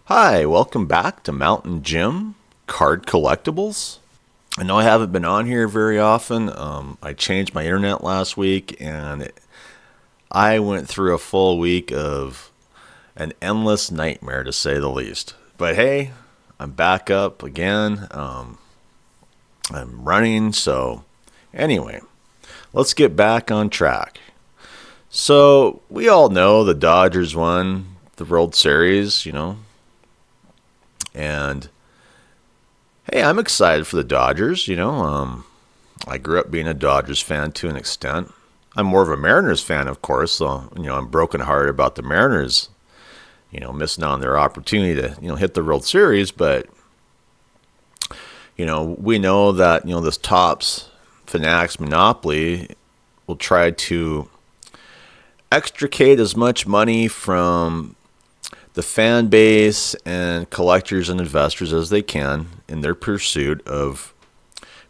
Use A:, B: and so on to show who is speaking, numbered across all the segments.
A: Hi, welcome back to Mountain Jim Card Collectibles. I know I haven't been on here very often. I changed my internet last week and I went through a full week of an endless nightmare to say the least. But hey, I'm back up again. I'm running, so anyway, let's get back on track. So we all know the Dodgers won the World Series, and hey, I'm excited for the Dodgers. I grew up being a Dodgers fan to an extent. I'm more of a Mariners fan, of course. So, I'm brokenhearted about the Mariners, missing on their opportunity to, hit the World Series. But, we know that, this Topps Fanatics monopoly will try to extricate as much money from the fan base and collectors and investors as they can in their pursuit of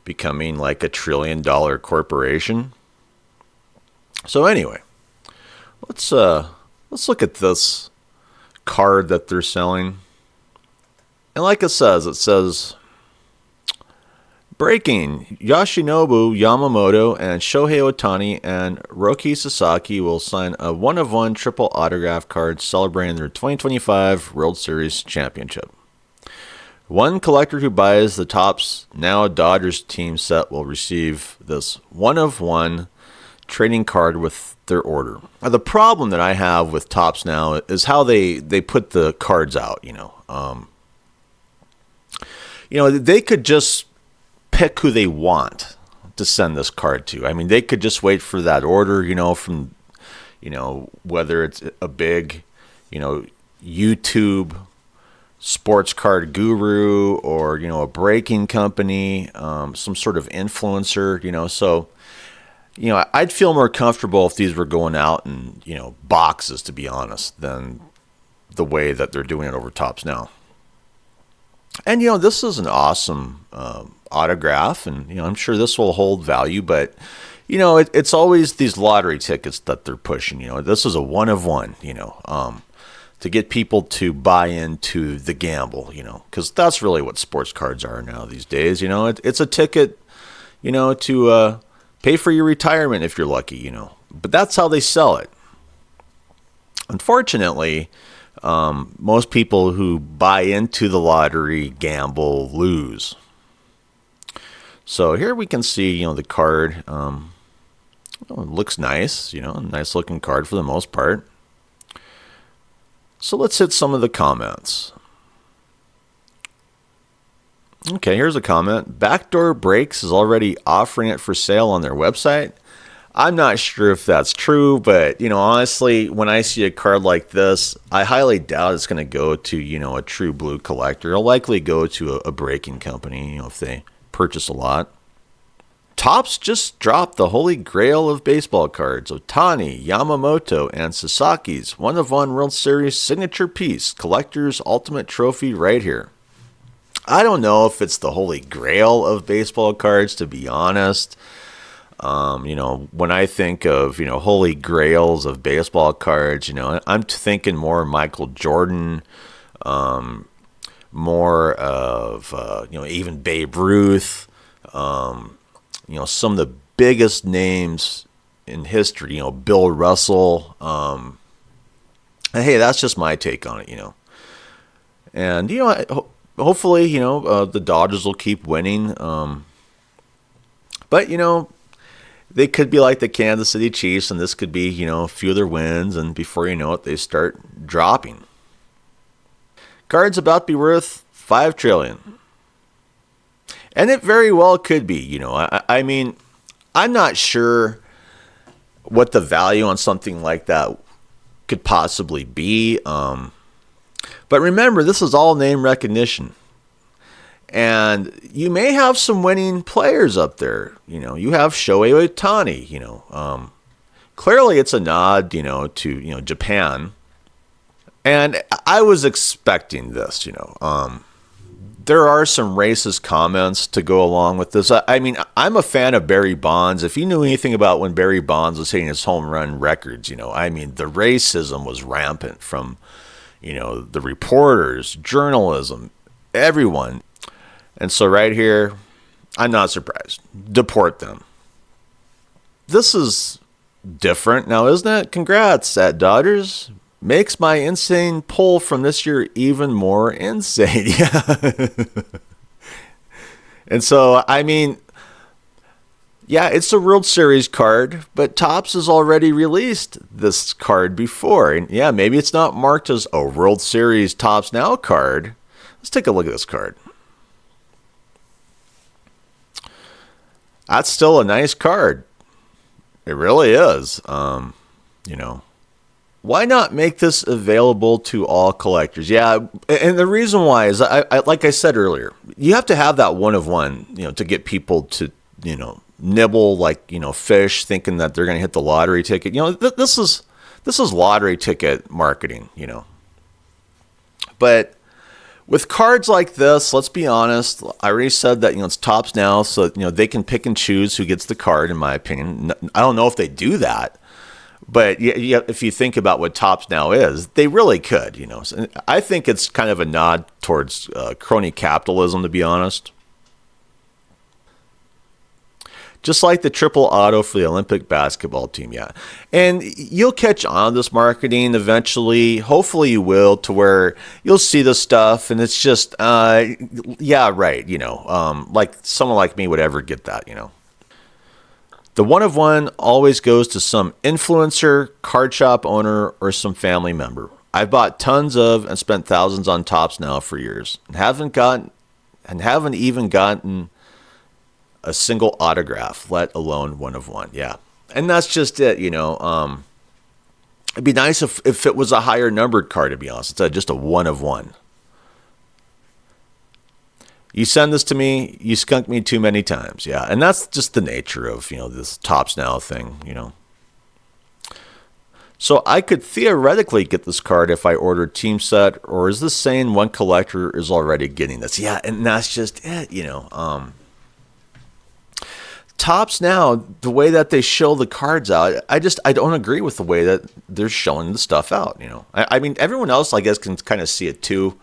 A: becoming like a $1 trillion corporation. So anyway, let's look at this card that they're selling. And like it says breaking, Yoshinobu, Yamamoto, and Shohei Ohtani and Roki Sasaki will sign a one-of-one triple autograph card celebrating their 2025 World Series championship. One collector who buys the Topps now Dodgers team set will receive this one-of-one trading card with their order. Now, the problem that I have with Topps now is how they put the cards out. They could just pick who they want to send this card to. I mean, they could just wait for that order, from, whether it's a big, YouTube sports card guru or, a breaking company, some sort of influencer, so, I'd feel more comfortable if these were going out in, boxes, to be honest, than the way that they're doing it over Topps now. And, this is an awesome autograph, and, I'm sure this will hold value, but, it's always these lottery tickets that they're pushing. This is a one-of-one, to get people to buy into the gamble, because that's really what sports cards are now these days. It's a ticket, to pay for your retirement if you're lucky, but that's how they sell it. Unfortunately, most people who buy into the lottery gamble lose. So here we can see, the card. It looks nice, a nice looking card for the most part. So let's hit some of the comments. Okay, here's a comment. Backdoor Breaks is already offering it for sale on their website. I'm not sure if that's true, but, honestly, when I see a card like this, I highly doubt it's going to go to, a true blue collector. It'll likely go to a breaking company, if they purchase a lot. Topps just dropped the holy grail of baseball cards, Ohtani, Yamamoto, and Sasaki's one-of-one World Series signature piece, collector's ultimate trophy right here. I don't know if it's the holy grail of baseball cards, to be honest. When I think of, holy grails of baseball cards, I'm thinking more Michael Jordan, more of, even Babe Ruth, some of the biggest names in history, Bill Russell. Hey, that's just my take on it, And, hopefully, the Dodgers will keep winning. But, they could be like the Kansas City Chiefs, and this could be, a few of their wins, and before you know it, they start dropping. Card's about to be worth $5 trillion. And it very well could be, I mean, I'm not sure what the value on something like that could possibly be. But remember, this is all name recognition. And you may have some winning players up there. You have Shohei Ohtani, clearly it's a nod, to, Japan. And I was expecting this, there are some racist comments to go along with this. I mean, I'm a fan of Barry Bonds. If you knew anything about when Barry Bonds was hitting his home run records, I mean, the racism was rampant from, the reporters, journalism, everyone. And so right here, I'm not surprised. Deport them. This is different now, isn't it? Congrats at Dodgers. Makes my insane pull from this year even more insane. Yeah. And so, I mean, yeah, it's a World Series card, but Topps has already released this card before. And yeah, maybe it's not marked as a World Series Topps Now card. Let's take a look at this card. That's still a nice card. It really is. Why not make this available to all collectors? Yeah, and the reason why is, I like I said earlier, you have to have that one of one, to get people to, nibble like, fish, thinking that they're going to hit the lottery ticket. This is lottery ticket marketing, But with cards like this, let's be honest, I already said that, it's Topps Now, so, they can pick and choose who gets the card, in my opinion. I don't know if they do that. But yeah, if you think about what Topps Now is, they really could, So I think it's kind of a nod towards crony capitalism, to be honest. Just like the triple auto for the Olympic basketball team, yeah. And you'll catch on to this marketing eventually. Hopefully you will, to where you'll see the stuff and it's just, yeah, right, like someone like me would ever get that, The one of one always goes to some influencer, card shop owner, or some family member. I've bought tons of and spent thousands on Topps Now for years, and haven't even gotten a single autograph, let alone one of one. Yeah, and that's just it. It'd be nice if it was a higher numbered card, to be honest, instead of just a one of one. You send this to me, you skunk me too many times. Yeah, and that's just the nature of, this Topps Now thing, So I could theoretically get this card if I ordered Team Set, or is this saying one collector is already getting this? Yeah, and that's just it, Topps Now, the way that they show the cards out, I don't agree with the way that they're showing the stuff out, I mean, everyone else, I guess, can kind of see it too.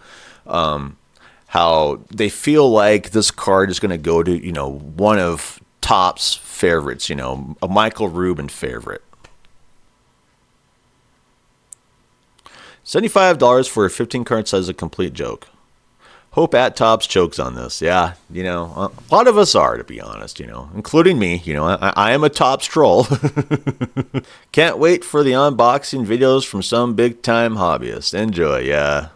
A: How they feel like this card is going to go to, one of Topps' favorites, a Michael Rubin favorite. $75 for a 15-card set is a complete joke. Hope at Topps chokes on this. Yeah, a lot of us are, to be honest, including me. I am a Topps troll. Can't wait for the unboxing videos from some big-time hobbyist. Enjoy, yeah.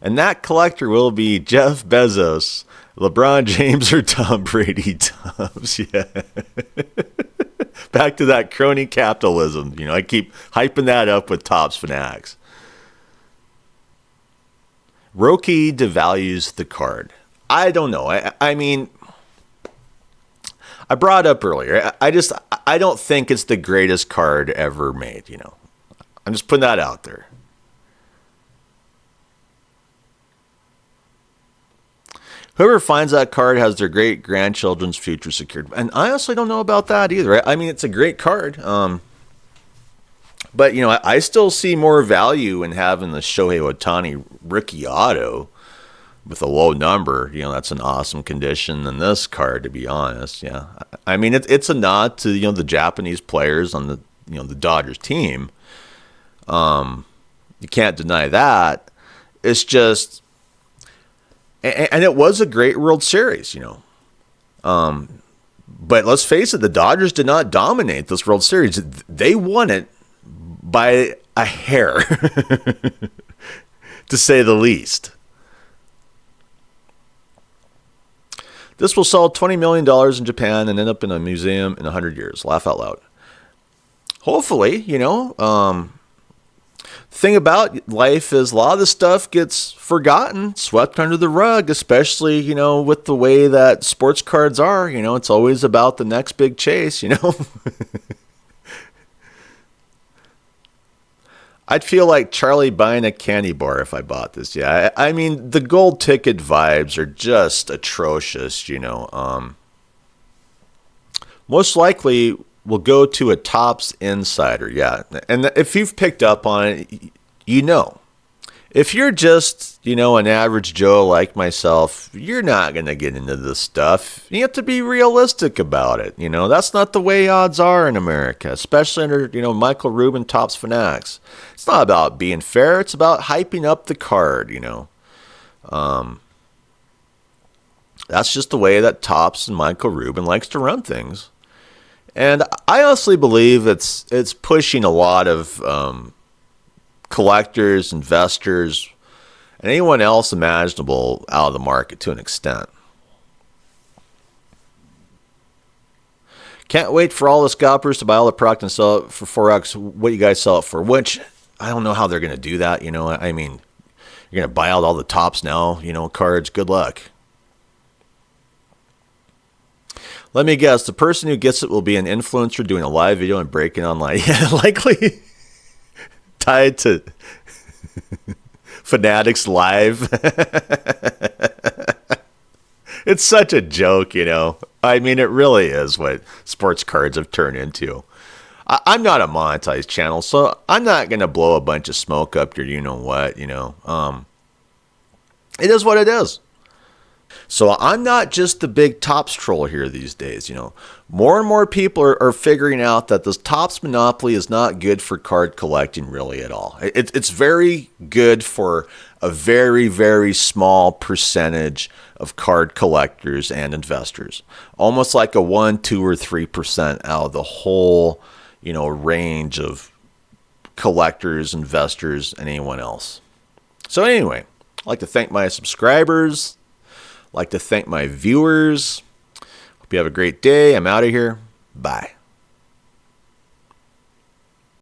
A: And that collector will be Jeff Bezos, LeBron James, or Tom Brady. Topps, yeah. Back to that crony capitalism. I keep hyping that up with Topps Fanatics. Roki devalues the card. I don't know. I mean, I brought up earlier, I don't think it's the greatest card ever made, I'm just putting that out there. Whoever finds that card has their great-grandchildren's future secured. And I honestly don't know about that either. I mean, it's a great card. But, I still see more value in having the Shohei Ohtani rookie auto with a low number. That's an awesome condition than this card, to be honest. Yeah. I mean, it's a nod to, the Japanese players on the, the Dodgers team. You can't deny that. It's just... And it was a great World Series, But let's face it, the Dodgers did not dominate this World Series. They won it by a hair, to say the least. This will sell $20 million in Japan and end up in a museum in 100 years. Laugh out loud. Hopefully, thing about life is a lot of this stuff gets forgotten, swept under the rug, especially, with the way that sports cards are. It's always about the next big chase, I'd feel like Charlie buying a candy bar if I bought this. Yeah, I mean, the gold ticket vibes are just atrocious, Most likely will go to a Topps insider, yeah. And if you've picked up on it, you know. If you're just, an average Joe like myself, you're not going to get into this stuff. You have to be realistic about it. That's not the way odds are in America, especially under, Michael Rubin, Topps Fanatics. It's not about being fair. It's about hyping up the card, That's just the way that Topps and Michael Rubin likes to run things. And I honestly believe it's pushing a lot of collectors, investors, and anyone else imaginable out of the market to an extent. Can't wait for all the scalpers to buy all the product and sell it for 4x what you guys sell it for, which I don't know how they're going to do that. I mean, you're going to buy out all the Topps now, cards. Good luck. Let me guess, the person who gets it will be an influencer doing a live video and breaking online. Yeah, likely tied to Fanatics Live. It's such a joke, I mean, it really is what sports cards have turned into. I'm not a monetized channel, so I'm not going to blow a bunch of smoke up your you-know-what, It is what it is. So I'm not just the big Topps troll here these days, More and more people are figuring out that this Topps monopoly is not good for card collecting really at all. It's very good for a very, very small percentage of card collectors and investors. Almost like a 1, 2, or 3% out of the whole, range of collectors, investors, and anyone else. So anyway, I'd like to thank my subscribers. I'd like to thank my viewers. Hope you have a great day. I'm out of here. Bye.